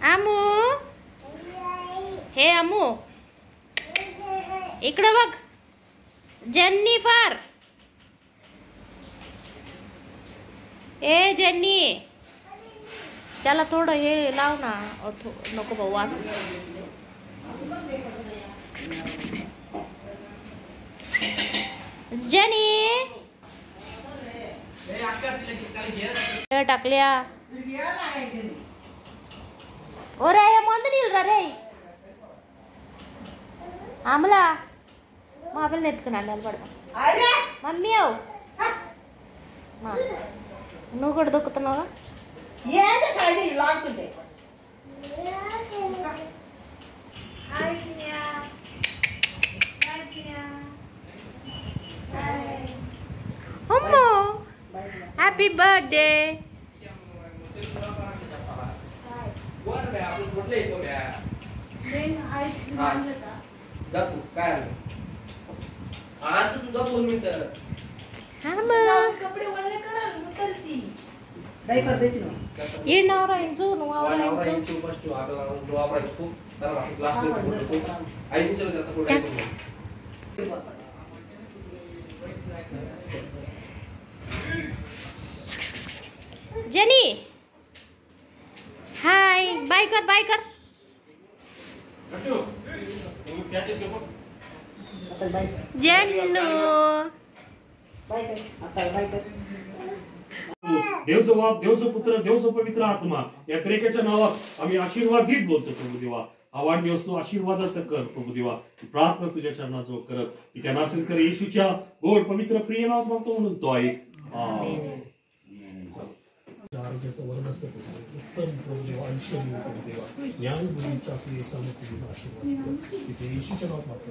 आमू हे आमू इकडं बघ. जेन्निफर ए जेन्नी त्याला थोडं हे लाव ना. नको भाऊ वास. जेनी टाकल्या ओरे मंदनील रे आमला माबल नेत्कनाल पड़ता मम्मी आओ నువ్వు కూడా దొక్కుతున్నావా? ఏదో సైడ్ లాగుతుండే. హాయ్ చినియా. హాయ్ చినియా. హాయ్ అమ్మో హ్యాపీ బర్త్డే. वर बे आपण कुठले येतो बे देन आईस आणलं जा तू काय आलं आज तू तुझा 2 मिनिटं सांग कपडे वळले कराल मुतलती काय कर द्यायची ना येणार आहे जो वावरायचं फर्स्ट आपल्याला वापरायचं खूप तर आपण क्लास मध्ये आई दिसेल का थोडं जेनी हाय बाय कर बाय कर. जेन्नू बाय कर आता बाय कर. देवचो बाप देवचो पुत्र देवचो पवित्र आत्मा या त्रेकाच्या नावात आम्ही आशीर्वादित बोलतो प्रभू देवा. हा वाढदिवस तू आशीर्वादाचा कर प्रभू देवा. प्रार्थना तुझ्या चरणाजवळ करत की त्या नासनकर येशूच्या गोड पवित्र प्रिय नावात मागतो म्हणून तो आहे. आरोग्याचं वर्णस्थ उत्तम प्रभू देवा आयुष्य प्रभू देवा ज्ञान बुद्धीच्या आपली सामर्थ्य आशीर्वाद तिथे येशूच्या नावात मागतो.